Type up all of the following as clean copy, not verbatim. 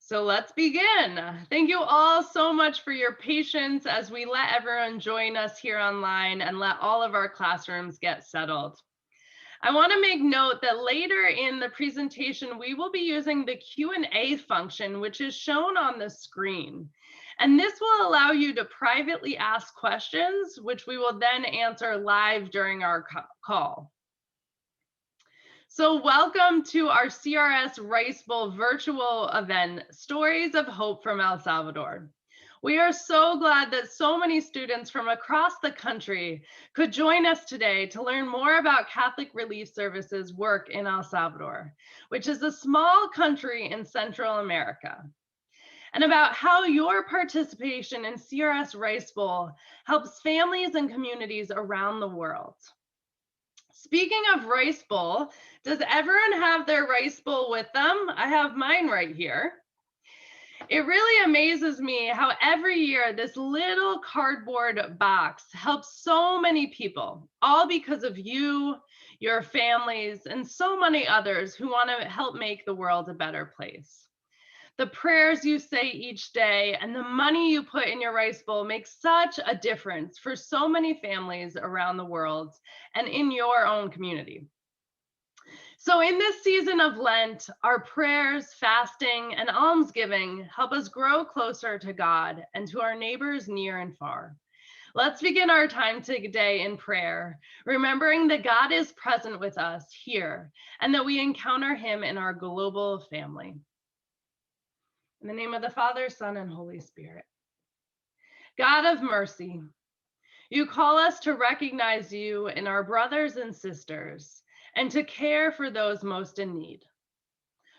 So let's begin. Thank you all so much for your patience as we let everyone join us here online and let all of our classrooms get settled. I want to make note that later in the presentation, we will be using the Q&A function, which is shown on the screen. And this will allow you to privately ask questions, which we will then answer live during our call. So welcome to our CRS Rice Bowl virtual event, Stories of Hope from El Salvador. We are so glad that so many students from across the country could join us today to learn more about Catholic Relief Services work in El Salvador, which is a small country in Central America, and about how your participation in CRS Rice Bowl helps families and communities around the world. Speaking of Rice Bowl, does everyone have their rice bowl with them? I have mine right here. It really amazes me how every year this little cardboard box helps so many people, all because of you, your families, and so many others who want to help make the world a better place. The prayers you say each day and the money you put in your rice bowl makes such a difference for so many families around the world and in your own community. So in this season of Lent, our prayers, fasting, and almsgiving help us grow closer to God and to our neighbors near and far. Let's begin our time today in prayer, remembering that God is present with us here and that we encounter him in our global family. In the name of the Father, Son, and Holy Spirit. God of mercy, you call us to recognize you in our brothers and sisters and to care for those most in need.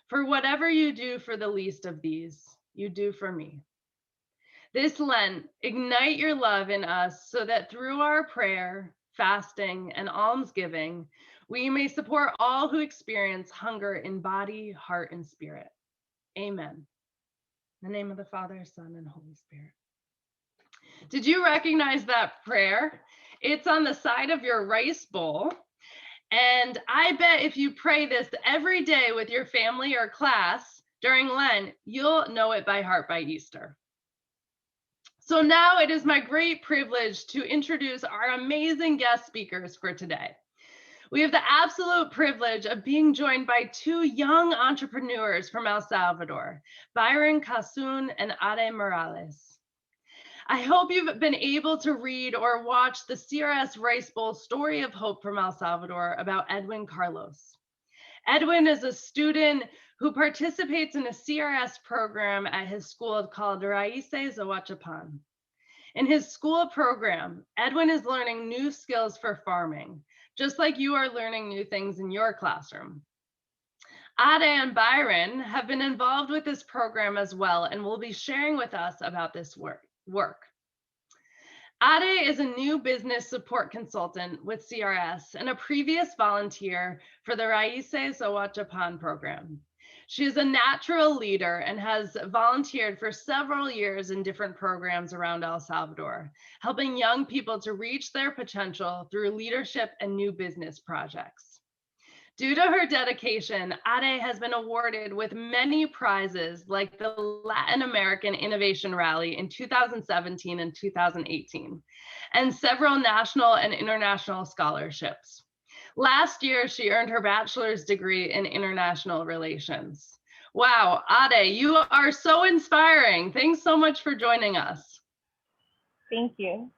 For whatever you do for the least of these, you do for me. This Lent, ignite your love in us so that through our prayer, fasting, and almsgiving, we may support all who experience hunger in body, heart, and spirit. Amen. In the name of the Father, Son, and Holy Spirit. Did you recognize that prayer? It's on the side of your rice bowl. And I bet if you pray this every day with your family or class during Lent, you'll know it by heart by Easter. So now it is my great privilege to introduce our amazing guest speakers for today. We have the absolute privilege of being joined by two young entrepreneurs from El Salvador, Bayron Cazun and Edwin Morales. I hope you've been able to read or watch the CRS Rice Bowl Story of Hope from El Salvador about Edwin Carlos. Edwin is a student who participates in a CRS program at his school called Raices Ahuachapan. In his school program, Edwin is learning new skills for farming, just like you are learning new things in your classroom. Ade and Byron have been involved with this program as well and will be sharing with us about this work. Ade is a new business support consultant with CRS and a previous volunteer for the Raices Ahuachapan program. She is a natural leader and has volunteered for several years in different programs around El Salvador, helping young people to reach their potential through leadership and new business projects. Due to her dedication, Ade has been awarded with many prizes like the Latin American Innovation Rally in 2017 and 2018, and several national and international scholarships. Last year, she earned her bachelor's degree in international relations. Wow, Ade, you are so inspiring. Thanks so much for joining us. Thank you.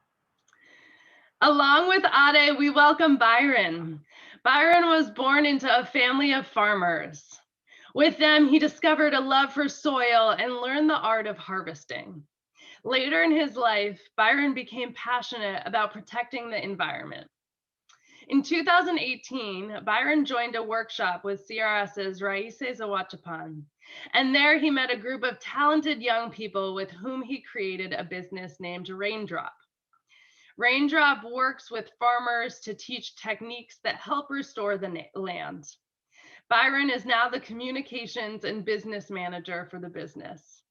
Along with Ade, we welcome Byron. Byron was born into a family of farmers. With them, he discovered a love for soil and learned the art of harvesting. Later in his life, Byron became passionate about protecting the environment. In 2018, Byron joined a workshop with CRS's Raices Ahuachapan, and there he met a group of talented young people with whom he created a business named Raindrop. Raindrop works with farmers to teach techniques that help restore the land. Byron is now the communications and business manager for the business.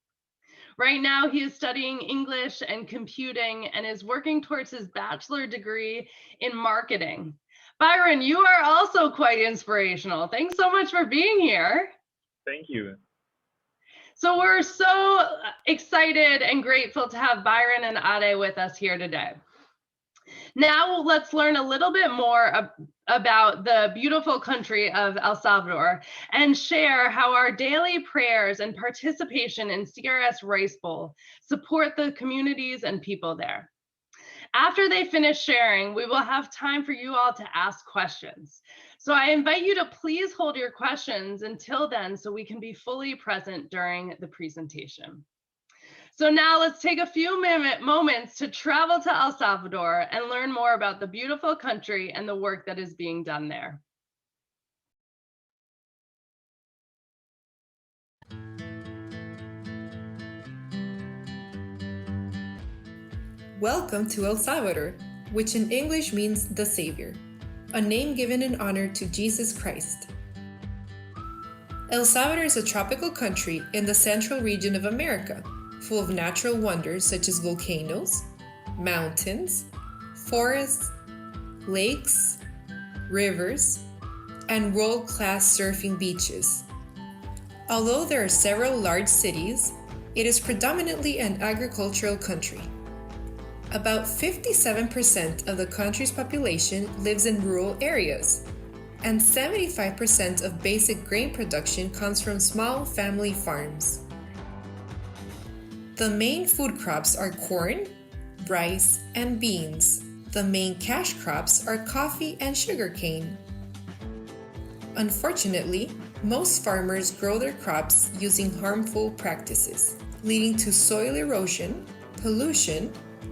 Right now, he is studying English and computing and is working towards his bachelor degree in marketing. Byron, you are also quite inspirational. Thanks so much for being here. Thank you. So we're so excited and grateful to have Byron and Ade with us here today. Now let's learn a little bit more about the beautiful country of El Salvador and share how our daily prayers and participation in CRS Rice Bowl support the communities and people there. After they finish sharing, we will have time for you all to ask questions. So I invite you to please hold your questions until then so we can be fully present during the presentation. So now let's take a few moments to travel to El Salvador and learn more about the beautiful country and the work that is being done there. Welcome to El Salvador, which in English means the Savior, a name given in honor to Jesus Christ. El Salvador is a tropical country in the central region of America, full of natural wonders such as volcanoes, mountains, forests, lakes, rivers, and world-class surfing beaches. Although there are several large cities, it is predominantly an agricultural country. About 57% of the country's population lives in rural areas, and 75% of basic grain production comes from small family farms. The main food crops are corn, rice, and beans. The main cash crops are coffee and sugarcane. Unfortunately, most farmers grow their crops using harmful practices, leading to soil erosion, pollution,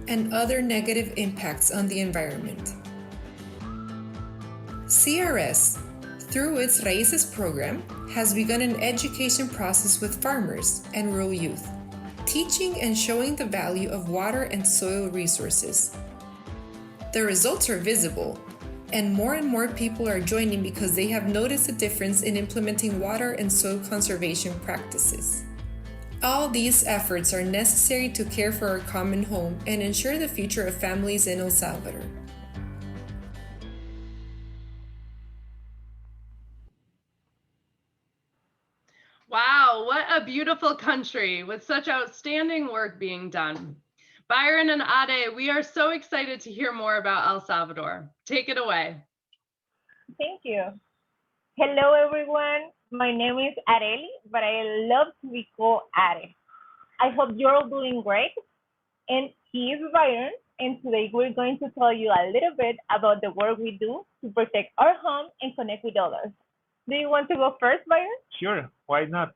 and other negative impacts on the environment. CRS, through its Raices program, has begun an education process with farmers and rural youth, teaching and showing the value of water and soil resources. The results are visible, and more people are joining because they have noticed a difference in implementing water and soil conservation practices. All these efforts are necessary to care for our common home and ensure the future of families in El Salvador. Wow, what a beautiful country with such outstanding work being done. Byron and Ade, we are so excited to hear more about El Salvador. Take it away. Thank you. Hello, everyone. My name is Areli, but I love to be called Are. I hope you're all doing great. And he is Byron, and today we're going to tell you a little bit about the work we do to protect our home and connect with others. Do you want to go first, Byron? Sure, why not?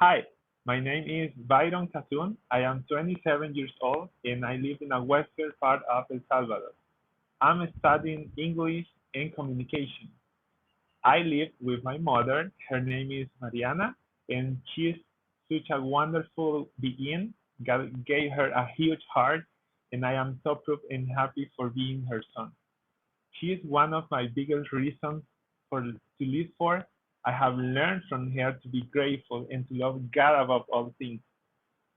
Hi, my name is Byron Cazun. I am 27 years old and I live in the western part of El Salvador. I'm studying English and communication. I live with my mother. Her name is Mariana, and she's such a wonderful being. God gave her a huge heart, and I am so proud and happy for being her son. She is one of my biggest reasons to live for. I have learned from her to be grateful and to love God above all things.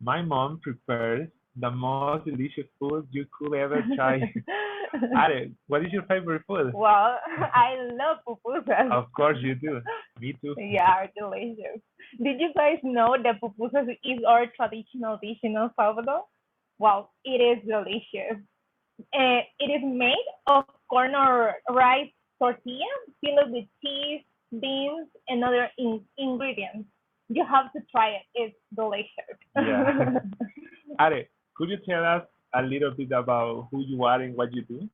My mom prepares the most delicious food you could ever try. Are, what is your favorite food? Well, I love pupusas. Of course you do. Me too. Yeah, delicious. Did you guys know that pupusas is our traditional dish in El Salvador? Well, it is delicious. It is made of corn or rice tortilla filled with cheese, beans, and other ingredients. You have to try it. It's delicious. Yeah. Are, could you tell us a little bit about who you are and what you do?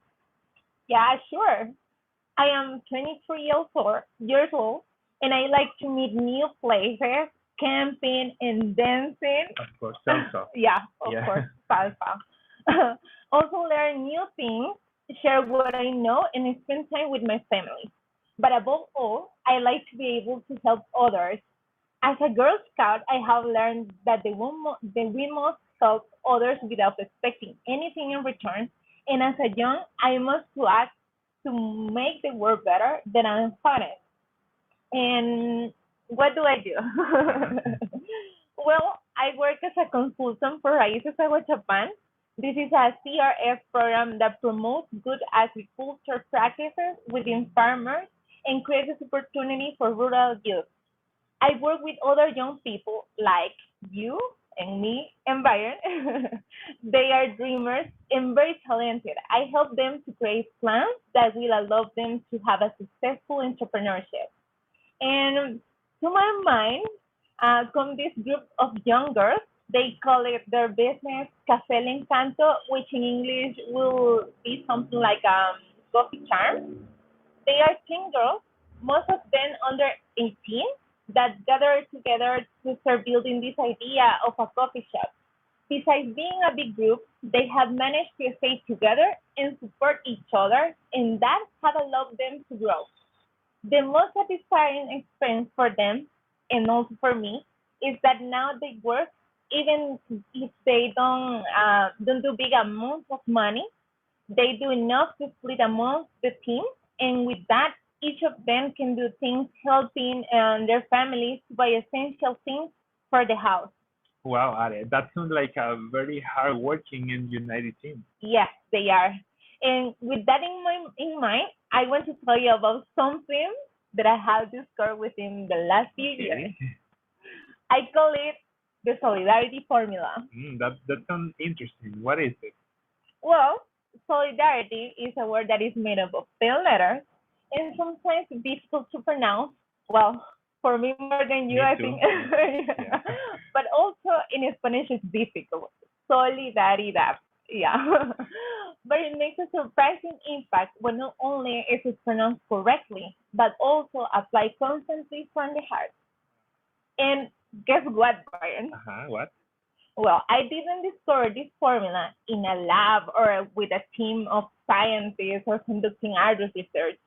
Yeah, sure. I am 23 years old, and I like to meet new places, camping, and dancing. Of course, salsa. Yeah, of Yeah. course, salsa. Also learn new things, share what I know, and spend time with my family. But above all, I like to be able to help others. As a Girl Scout, I have learned that we must help others without expecting anything in return. And as a young, I must to act to make the world better than I found it. And what do I do? Well, I work as a consultant for Raices Ahuachapan. This is a CRS program that promotes good agriculture practices within farmers and creates opportunity for rural youth. I work with other young people like you and me and Byron, they are dreamers and very talented. I help them to create plans that will allow them to have a successful entrepreneurship. And to my mind, come this group of young girls. They call it their business Café El Encanto, which in English will be something like coffee charm. They are teen girls, most of them under 18, that gather together to start building this idea of a coffee shop. Besides being a big group, they have managed to stay together and support each other, and that has allowed them to grow. The most satisfying experience for them, and also for me, is that now they work even if they don't do big amounts of money. They do enough to split amongst the team, and with that, each of them can do things helping their families to buy essential things for the house. Wow, Are, that sounds like a very hardworking and united team. Yes, they are. And with that in mind, I want to tell you about something that I have discovered within the last few years. Okay. I call it the solidarity formula. That sounds interesting. What is it? Well, solidarity is a word that is made up of 10 letters and sometimes difficult to pronounce. Well, for me more than you, Me I too. think. Yeah. But also in Spanish, it's difficult. Solidaridad. Yeah. But it makes a surprising impact when not only is it pronounced correctly, but also applied constantly from the heart. And guess what, Byron? What? Well, I didn't discover this formula in a lab or with a team of scientists or conducting arduous research.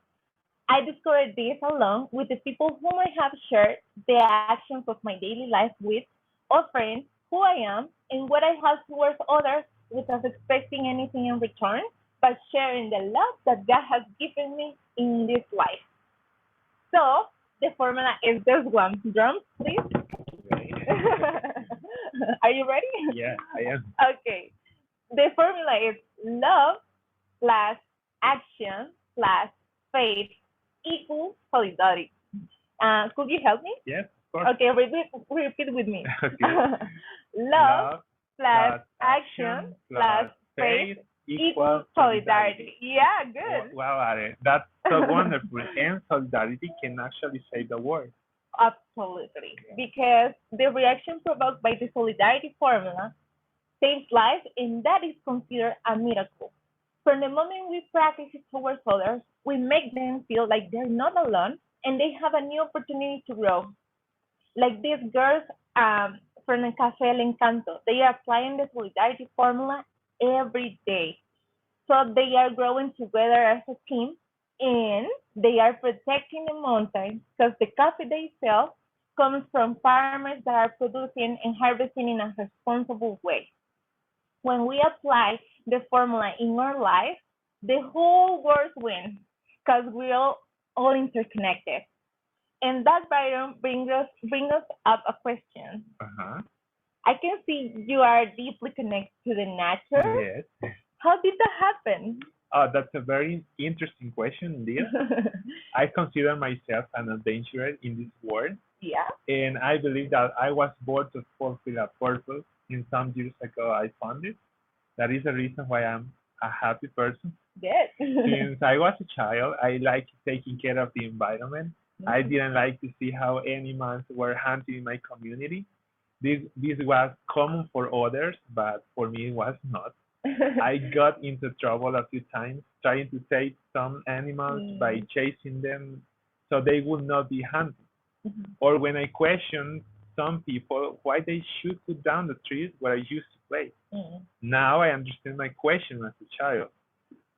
I discovered this along with the people whom I have shared the actions of my daily life with, offering who I am and what I have towards others without expecting anything in return, but sharing the love that God has given me in this life. So the formula is this one. Drums, please. Right. Are you ready? Yeah, I am. Okay. The formula is love plus action plus faith equals solidarity. Could you help me? Yes, of course. Okay, repeat with me. Okay. Love Love plus plus action plus faith faith equals equals solidarity. solidarity. Yeah, good. Wow, Are, that's so wonderful. And solidarity can actually save the world. Absolutely. Because the reaction provoked by the solidarity formula saves lives, and that is considered a miracle. From the moment we practice it towards others, we make them feel like they're not alone and they have a new opportunity to grow. Like these girls from the Café El Encanto, they are applying the solidarity formula every day. So they are growing together as a team and they are protecting the mountain because the coffee they sell comes from farmers that are producing and harvesting in a responsible way. When we apply the formula in our life, the whole world wins because we're all interconnected. And that, Byron, bring us up a question. Uh-huh. I can see you are deeply connected to the nature. Yes. How did that happen? That's a very interesting question indeed. I consider myself an adventurer in this world, Yeah, and I believe that I was born to fulfill a purpose. And some years ago, I found it. That is the reason why I'm a happy person. good. Since I was a child, I liked taking care of the environment. I didn't like to see how animals were hunted in my community. This was common for others, but for me it was not. I got into trouble a few times trying to save some animals by chasing them so they would not be hunted. Or when I questioned some people why they should cut down the trees where I used to play. Now I understand my question as a child.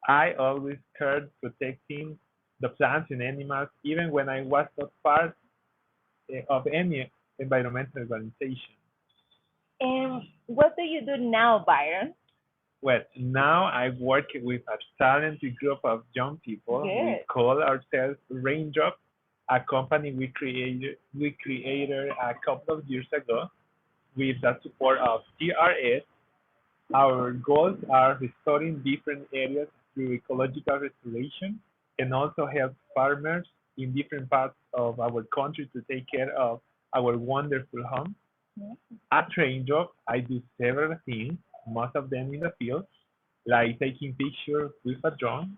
I always cared protecting the plants and animals even when I was not part of any environmental organization. And what do you do now, Byron? Well, now I work with a talented group of young people. We Good. call ourselves Raindrop, a company we created a couple of years ago with the support of CRS. Our goals are restoring different areas through ecological restoration and also help farmers in different parts of our country to take care of our wonderful home. At Raindrop, I do several things, most of them in the field, like taking pictures with a drone.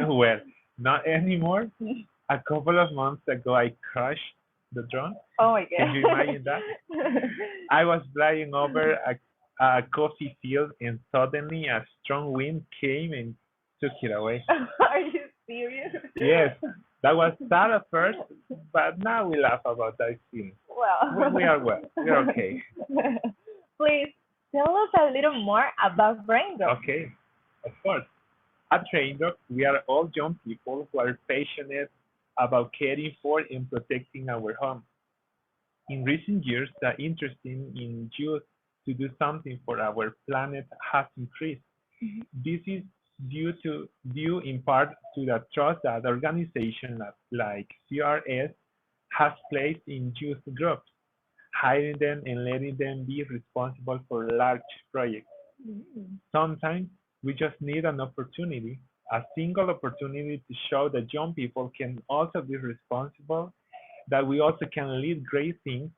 Well, not anymore. A couple of months ago, I crashed the drone. Oh my Can god. you imagine that? I was flying over a coffee field, and suddenly a strong wind came and took it away. Are you serious? Yes, that was sad at first, but now we laugh about that experience. We are well. We're okay. Please tell us a little more about Raindrop. Okay, of course. At Raindrop, we are all young people who are passionate about caring for and protecting our home. In recent years, the interest in youth to do something for our planet has increased. This is due in part to the trust that organizations like CRS has placed in youth groups, hiring them and letting them be responsible for large projects. Mm. Sometimes we just need an opportunity, a single opportunity to show that young people can also be responsible, that we also can lead great things.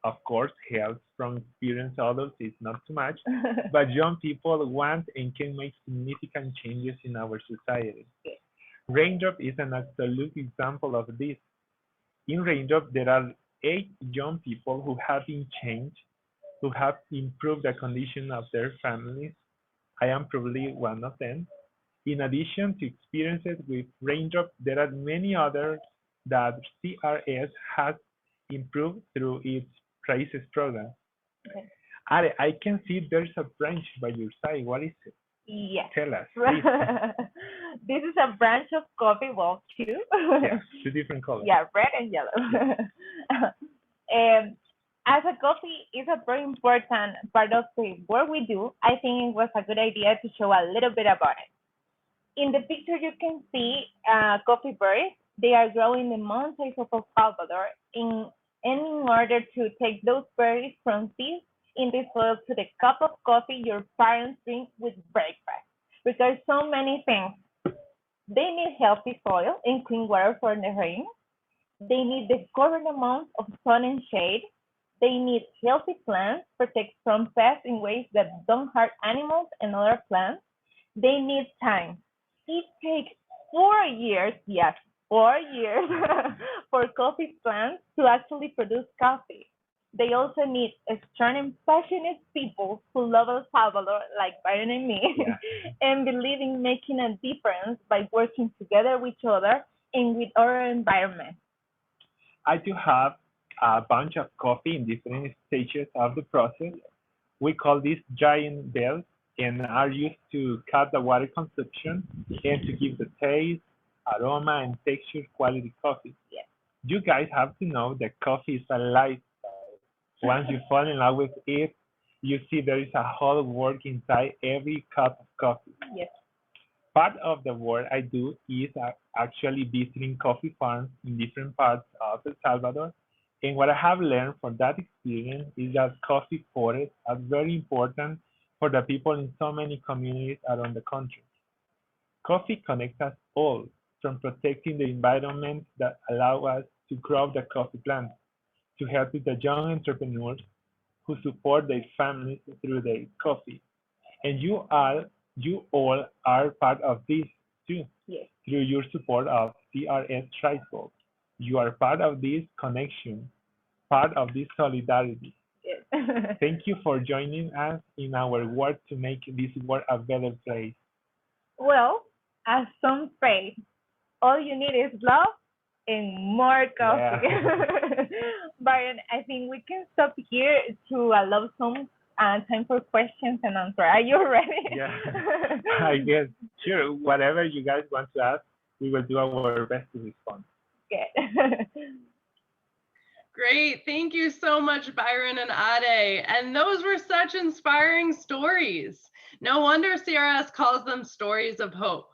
Of course, help from experienced adults is not too much, but young people want and can make significant changes in our society. Raindrop is an absolute example of this. In Raindrop, there are 8 young people who have been changed, who have improved the condition of their families. I am probably one of them. In addition to experiences with Raindrop, there are many others that CRS has improved through its Raices program. Okay. I can see there's a branch by your side. What is it? Yes. Tell us, please. This is a branch of coffee, well, two. Yeah, 2 different colors. Yeah, red and yellow. um, as a coffee is a very important part of the work we do, I think it was a good idea to show a little bit about it. In the picture, you can see coffee berries. They are growing in the mountains of El Salvador. And in order to take those berries from seeds in the soil to the cup of coffee your parents drink with breakfast. Because so many things. They need healthy soil and clean water for the rain. They need the correct amount of sun and shade. They need healthy plants, protect from pests in ways that don't hurt animals and other plants. They need time. It takes 4 years, yes, 4 years for coffee plants to actually produce coffee. They also need strong and passionate people who love El Salvador, like Byron and me, Yeah. and believe in making a difference by working together with each other and with our environment. I do have a bunch of coffee in different stages of the process. We call these giant bells and are used to cut the water consumption and to give the taste, aroma, and texture quality coffee. Yes. You guys have to know that coffee is a lifestyle. Once you fall in love with it, you see there is a whole world inside every cup of coffee. Yes. Part of the work I do is actually visiting coffee farms in different parts of El Salvador. And what I have learned from that experience is that coffee forests are very important for the people in so many communities around the country. Coffee connects us all, from protecting the environment that allow us to grow the coffee plant, to helping the young entrepreneurs who support their families through their coffee. And you all are part of this too, Yes. through your support of CRS Tricycle. You are part of this connection, part of this solidarity. Yes. Thank you for joining us in our work to make this world a better place. Well, as some say, all you need is love and more coffee. Yeah. Byron, I think we can stop here to allow some time for questions and answer. Are you ready? Yeah. I guess. Sure. Whatever you guys want to ask, we will do our best to respond. Good. Great. Thank you so much, Byron and Ade. And those were such inspiring stories. No wonder CRS calls them stories of hope.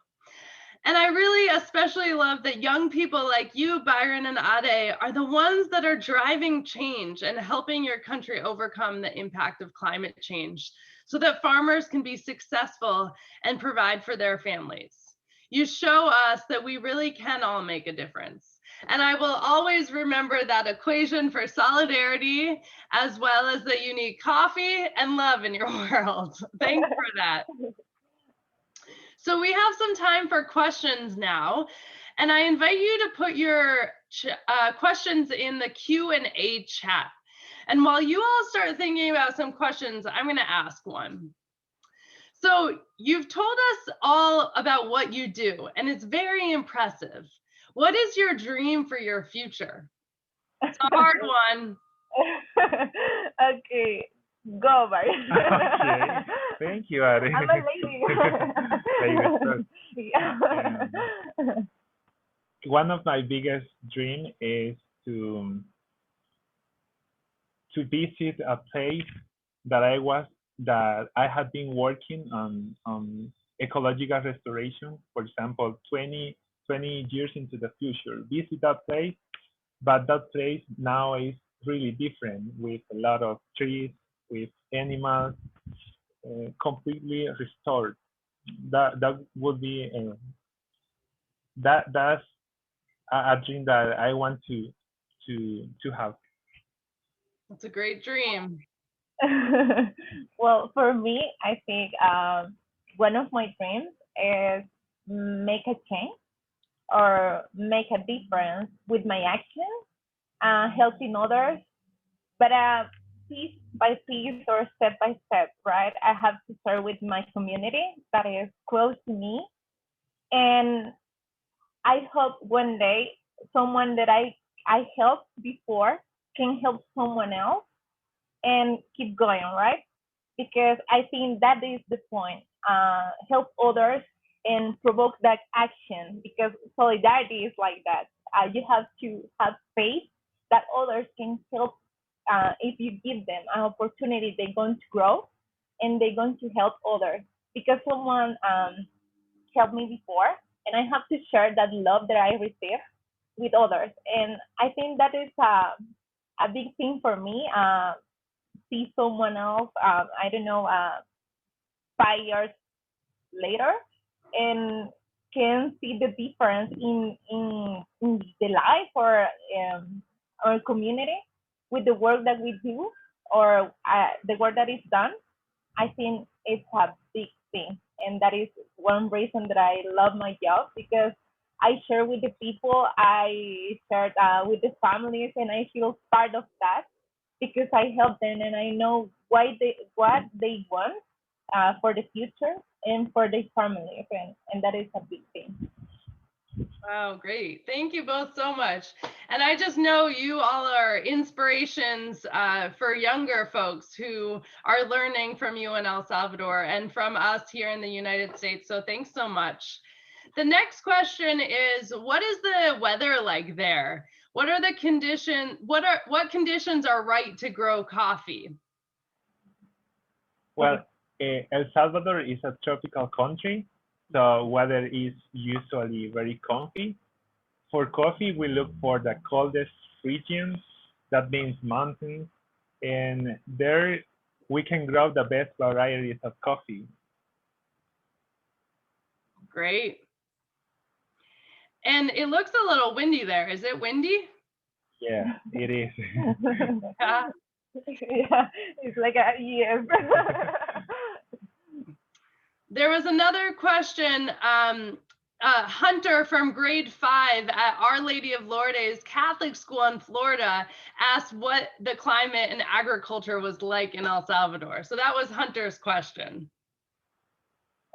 And I really especially love that young people like you, Byron and Ade, are the ones that are driving change and helping your country overcome the impact of climate change so that farmers can be successful and provide for their families. You show us that we really can all make a difference. And I will always remember that equation for solidarity, as well as that you need coffee and love in your world. Thanks for that. So we have some time for questions now, and I invite you to put your questions in the Q&A chat. And while you all start thinking about some questions, I'm going to ask one. So you've told us all about what you do, and it's very impressive. What is your dream for your future? It's a hard one. Okay, go, Byron. Okay, thank you, Ari. I'm a lady. Ladies first. Yeah. One of my biggest dreams is to visit a place that I have been working on ecological restoration. For example, 20 years into the future, visit that place, but that place now is really different with a lot of trees, with animals, completely restored. That would be that's a dream that I want to have. That's a great dream. Well, for me, I think one of my dreams is make a change or make a difference with my actions, helping others, but piece by piece or step by step, right? I have to start with my community that is close to me, and I hope one day someone that I helped before can help someone else and keep going, right? Because I think that is the point. Help others and provoke that action because solidarity is like that. You have to have faith that others can help. If you give them an opportunity, they're going to grow and they're going to help others because someone helped me before, and I have to share that love that I receive with others. And I think that is a big thing for me. See someone else, I don't know, 5 years later, and can see the difference in the life or our community with the work that we do or the work that is done. I think it's a big thing, and that is one reason that I love my job because I share with the people, I share with the families, and I feel part of that because I help them and I know what they want for the future and for their family, and that is a big thing. Wow, great. Thank you both so much. And I just know you all are inspirations for younger folks who are learning from you in El Salvador and from us here in the United States. So thanks so much. The next question is, what is the weather like there? What are the conditions? What conditions are right to grow coffee? Well, El Salvador is a tropical country, so weather is usually very comfy. For coffee, we look for the coldest regions. That means mountains, and there we can grow the best varieties of coffee. Great. And it looks a little windy there. Is it windy? Yeah, it is. Yeah. Yeah, it's like a yes. There was another question. Hunter from grade 5 at Our Lady of Lourdes Catholic School in Florida asked what the climate and agriculture was like in El Salvador. So that was Hunter's question.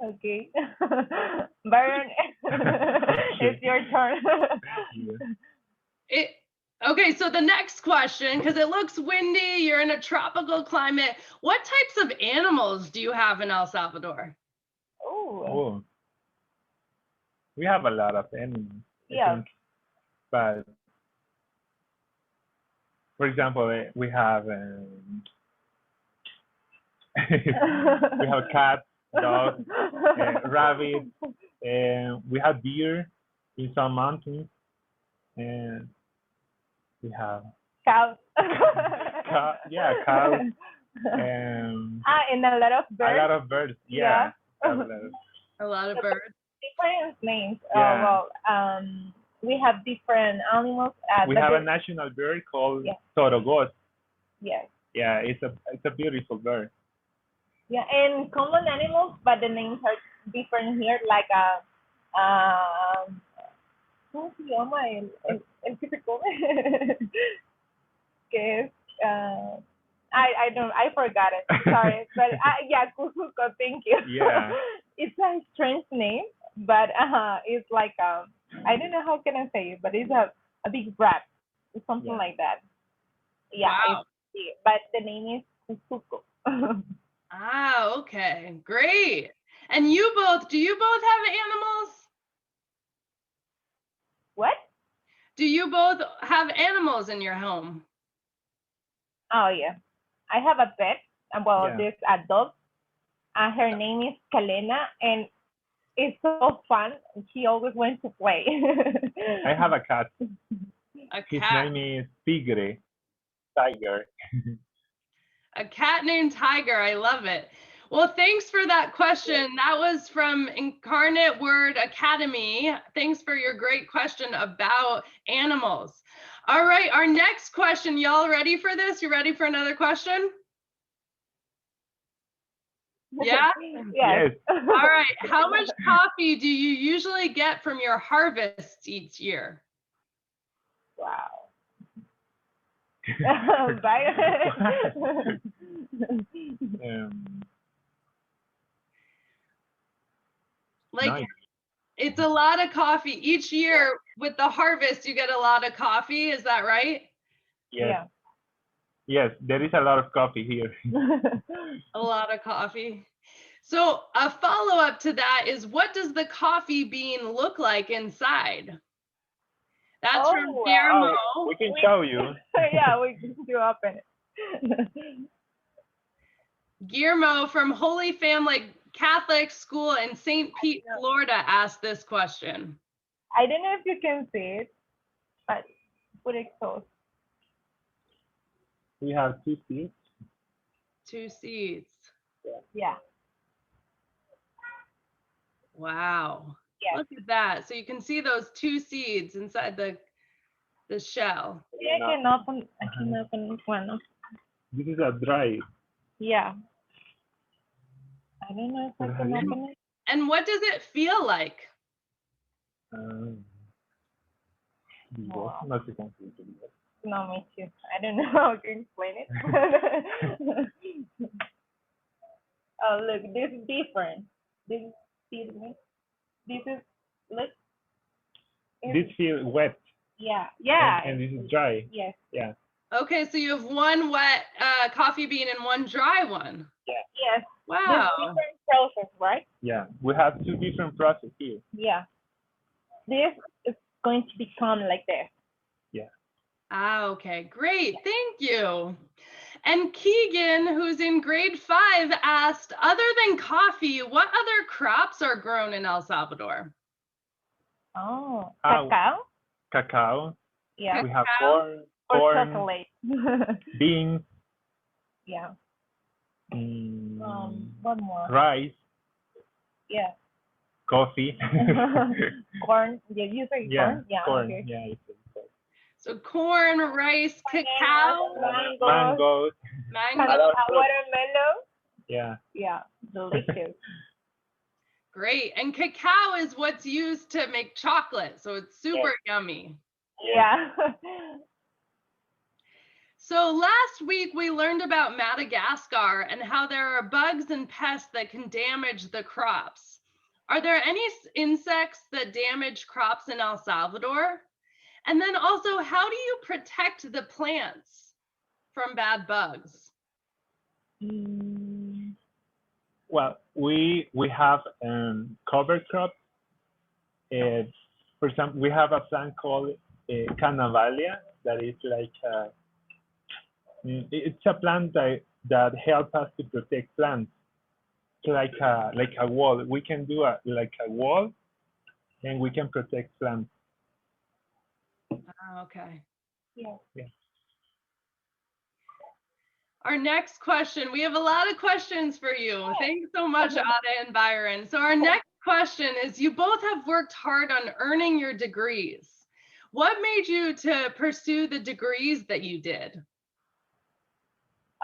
Okay. Byron, it's your turn. Okay, so the next question, because it looks windy, you're in a tropical climate. What types of animals do you have in El Salvador? Oh, We have a lot of animals, I yeah. think. But for example, we have we have cats, dogs, rabbits, and we have deer in some mountains, and we have Cows. cows, And a lot of birds. a lot of birds. Yeah. Yeah, a lot of- A lot of birds. Different names. Yeah. Well, we have different animals. We but have a the- national bird called Yeah. Torogos. yes. Yeah, it's a beautiful bird. Yeah, and common animals, but the names are different here. Like ¿cómo se llama el típico? Que es, I forgot it. Sorry, but yeah, Cuzuco. Thank you. Yeah. It's a strange name, but it's like I don't know how can I say it, but it's a big rat, something Yeah. like that. Yeah, Wow. but the name is Cuzuco. Ah, okay, great. And do you both have animals? What? Do you both have animals in your home? Oh yeah, I have a pet. Well, Yeah. there's a dog. Her name is Kalena, and it's so fun. She always wants to play. I have a cat. A His cat. name is Tigre. Tiger. A cat named Tiger. I love it. Well, thanks for that question. That was from Incarnate Word Academy. Thanks for your great question about animals. All right, our next question. Y'all ready for this? You ready for another question? Yeah? Yes. All right. How much coffee do you usually get from your harvest each year? Wow. Like, Nice. it's a lot of coffee. Each year with the harvest, you get a lot of coffee. Is that right? Yes. Yeah. Yes, there is a lot of coffee here. A lot of coffee. So a follow-up to that is, what does the coffee bean look like inside? That's from Oh, wow. Guillermo. Oh, we can show you. Yeah, we can do open it. Guillermo from Holy Family Catholic School in St. Pete, Florida asked this question. I don't know if you can see it, but put it close. We have 2 seeds. 2 seeds. Yeah. Wow. Yes. Look at that. So you can see those 2 seeds inside the shell. I can open one. This is a dry. Yeah. I don't know if I can open it. And what does it feel like? Wow. No sé cómo se dice. No, me too. I don't know how to explain it. Oh, look, this is different. This is different. This is, look. This feels wet. Yeah, yeah. And this is dry. Yes. Yeah. Okay, so you have one wet coffee bean and one dry one. Yes. Wow. There's different process, right? Yeah. We have 2 different processes here. Yeah. This is going to become like this. Yeah. Ah, okay, great, thank you. And Keegan, who's in grade 5, asked, other than coffee, what other crops are grown in El Salvador? Oh, Ah, cacao? Cacao. Yeah. We have Cacao. Or corn, chocolate. beans, Yeah. mm, What more? rice, Yeah. coffee. Corn. Yeah, you say Yeah, corn? Yeah. corn. Okay. Yeah, it's corn. So corn, rice, cacao, Mangoes. mango. Watermelon. Yeah. Yeah. Delicious. Great. And cacao is what's used to make chocolate, so it's super yummy. Yeah. So last week we learned about Madagascar and how there are bugs and pests that can damage the crops. Are there any insects that damage crops in El Salvador? And then also, how do you protect the plants from bad bugs? Well, we have cover crops. For example, we have a plant called Canavalia that is like it's a plant that helps us to protect plants. So like a wall. We can do like a wall, and we can protect plants. Okay. Yeah. Our next question, we have a lot of questions for you. Thanks so much, Ada and Byron. So our next question is, you both have worked hard on earning your degrees. What made you to pursue the degrees that you did?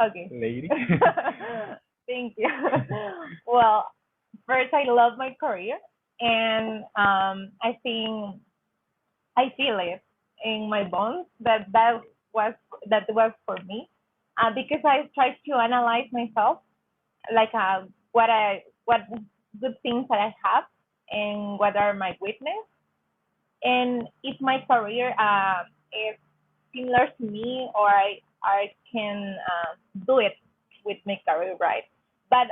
Okay. Lady. Thank you. Well, first, I love my career, and I think I feel it in my bones that was for me, because I try to analyze myself, like what good things that I have, and what are my weaknesses, and if my career is similar to me, or I can do it with my career, right? But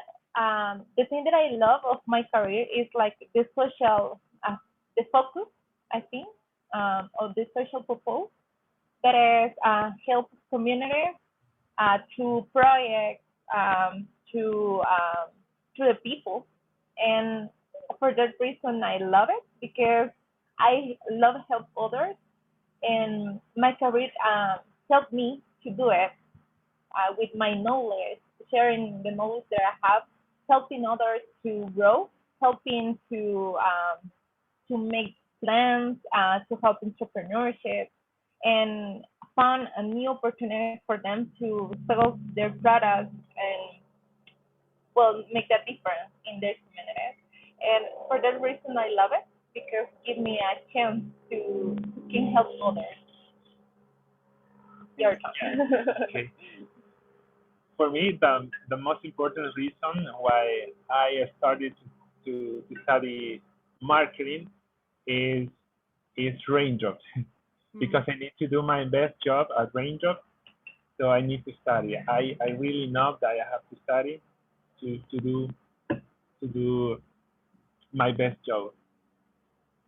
the thing that I love of my career is like the social, the focus, I think, of the social purpose, that is help community, to projects, to the people, and for that reason I love it, because I love help others, and my career helped me to do it, with my knowledge, sharing the knowledge that I have, helping others to grow, helping to make plans, to help entrepreneurship, and find a new opportunity for them to sell their products and, well, make that difference in their communities. And for that reason, I love it, because it give me a chance to can help others. Your turn. Okay. For me, the most important reason why I started to study marketing is range jobs because I need to do my best job at range jobs, so I need to study. I really know that I have to study to do my best job.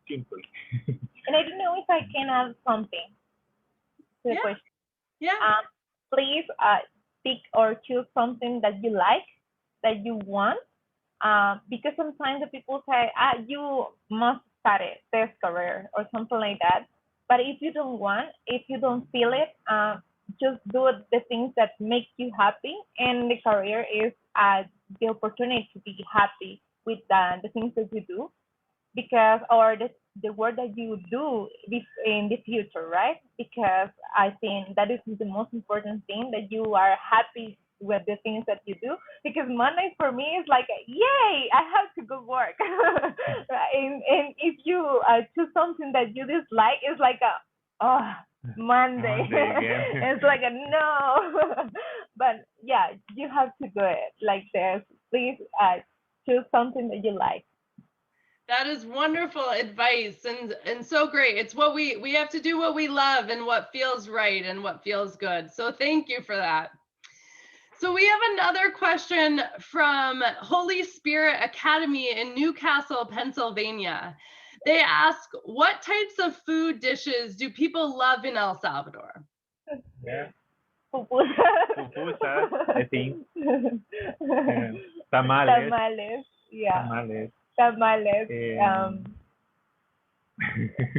Simply. And I don't know if I can add something to the Yeah. question. Yeah. Please pick or choose something that you like, that you want, because sometimes the people say, you must study this career or something like that. But if you don't want, if you don't feel it, just do the things that make you happy, and the career is the opportunity to be happy with the things that you do, because, or the work that you do in the future, right? Because I think that is the most important thing, that you are happy with the things that you do. Because Monday for me is like, yay, I have to go work. Right? And if you choose something that you dislike, it's like oh, Monday. It's like a no. But yeah, you have to do it like this. Please choose something that you like. That is wonderful advice, and so great. It's what we have to do, what we love and what feels right and what feels good. So thank you for that. So we have another question from Holy Spirit Academy in Newcastle, Pennsylvania. They ask, what types of food dishes do people love in El Salvador? Yeah. Pupusas. Pupusas, I think. Tamales. Tamales. Yeah. Tamales. Tamales.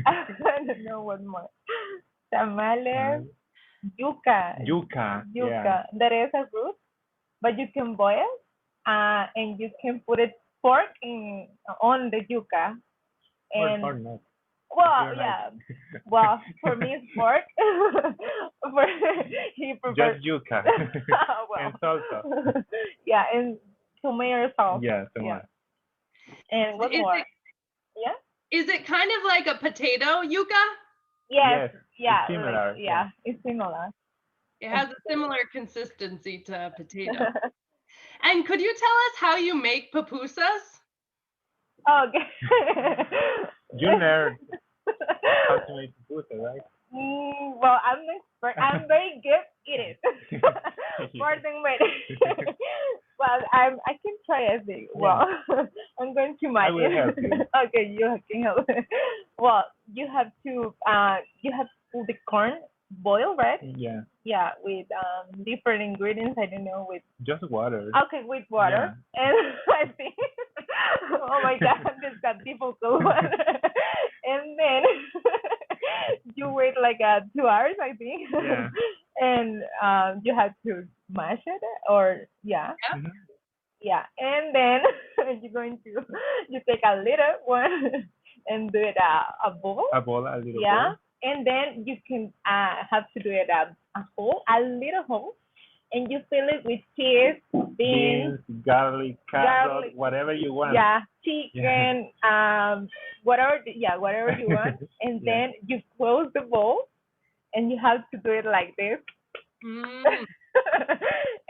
I don't know what more. Tamales. Yuca. Yuca. Yuca. Yeah. That is a root, but you can boil, and you can put it pork on the yuca. And or not. well, yeah. Well, for me it's pork. For he prefers Just yuca. well. And salsa. Yeah, and tomato sauce. Yeah, tomato. And what more? Yeah. Is it kind of like a potato yuca? Yes. Yeah. It's similar. Like, yeah, it's similar. It has a similar consistency to potato. And could you tell us how you make pupusas? Okay. You learned how to make pupusa, right? Well, I'm an expert. I'm very good at it. More than ready. Well, I can try, I think. Well, I'm going to I will help you. Okay, you can help. Well, you have to put the corn boil, right? Yeah. Yeah, with different ingredients. I don't know, with just water. Okay, with water. Yeah. And I think, oh my God, this got difficult. And then you wait like 2 hours, I think. Yeah. And you have to mash it, or yeah. Mm-hmm. Yeah, and then you take a little one and do it a bowl. A bowl, a little bowl. Yeah, and then you can have to do it a little hole, and you fill it with cheese, beans, garlic, carrot, whatever you want. yeah, chicken, whatever you want, and then you close the bowl, and you have to do it like this. Mm.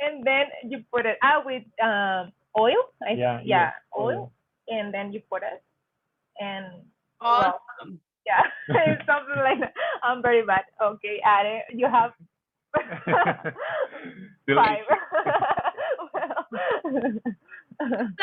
And then you put it out with oil. Oil, and then you put it, and Awesome. well, yeah, it's something like that. I'm very bad. Okay, Are, you have 5.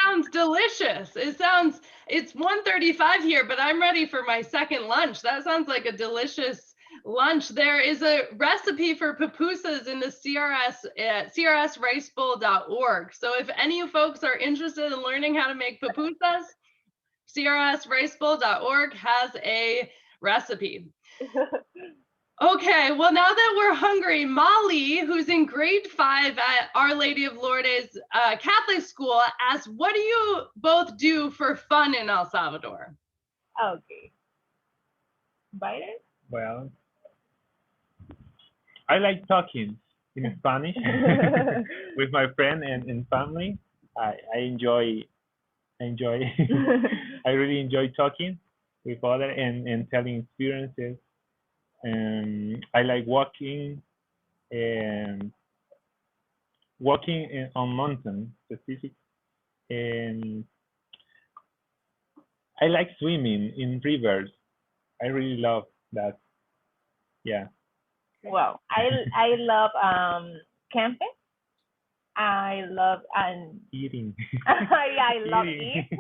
Sounds delicious. It's 1:35 here, but I'm ready for my second lunch. That sounds like a delicious lunch. There is a recipe for pupusas in the CRS at crsricebowl.org. So if any folks are interested in learning how to make pupusas, crsricebowl.org has a recipe. Okay, well, now that we're hungry, Molly, who's in grade 5 at Our Lady of Lourdes Catholic School, asks, what do you both do for fun in El Salvador? Okay. Byron? Well, I like talking in Spanish with my friend and family. I enjoy I really enjoy talking with others and telling experiences. I like walking on mountains specific, and I like swimming in rivers. I really love that. Yeah. Well, I love camping. I love Eating. yeah, I love Eating. eat.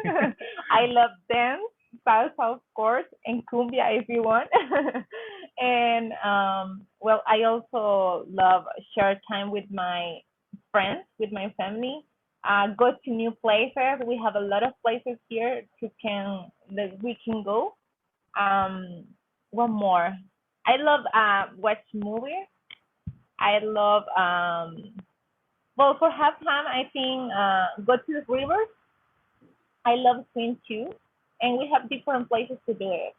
I love dance, salsa of course, and cumbia if you want. And well, I also love share time with my friends, with my family. Go to new places. We have a lot of places here that we can go. Um, what more? I love watch movies. I love well, for halftime, I think go to the rivers. I love swim too, and we have different places to do it.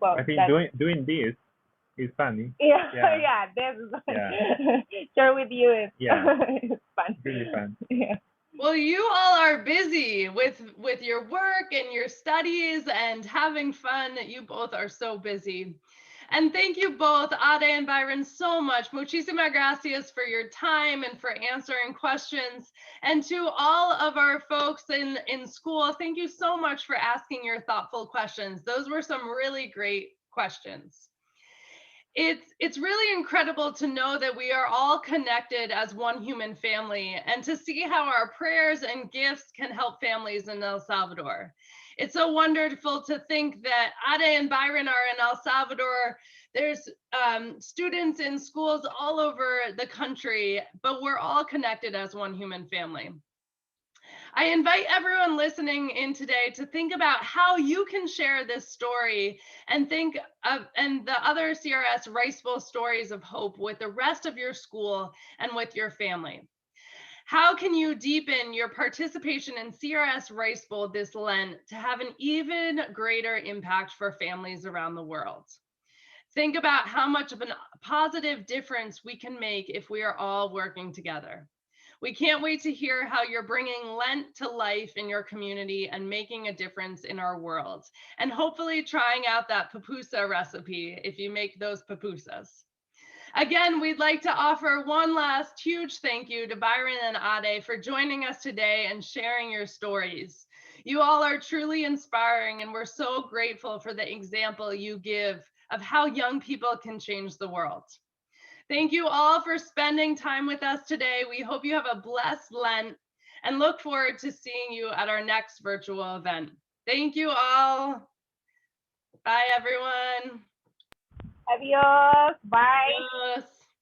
Well, I think that's, doing this is funny. yeah, Yeah. yeah, that's Yeah. share with you is it's fun. Really fun. Yeah. Well, you all are busy with your work and your studies and having fun. You both are so busy. And thank you both, Ade and Byron, so much. Muchísimas gracias for your time and for answering questions. And to all of our folks in school, thank you so much for asking your thoughtful questions. Those were some really great questions. It's really incredible to know that we are all connected as one human family and to see how our prayers and gifts can help families in El Salvador. It's so wonderful to think that Ade and Byron are in El Salvador. There's students in schools all over the country, but we're all connected as one human family. I invite everyone listening in today to think about how you can share this story and think of and the other CRS Rice Bowl stories of hope with the rest of your school and with your family. How can you deepen your participation in CRS Rice Bowl this Lent to have an even greater impact for families around the world? Think about how much of a positive difference we can make if we are all working together. We can't wait to hear how you're bringing Lent to life in your community and making a difference in our world, and hopefully trying out that pupusa recipe if you make those pupusas. Again, we'd like to offer one last huge thank you to Byron and Ade for joining us today and sharing your stories. You all are truly inspiring, and we're so grateful for the example you give of how young people can change the world. Thank you all for spending time with us today. We hope you have a blessed Lent and look forward to seeing you at our next virtual event. Thank you all. Bye, everyone. Adios. Bye. Adios.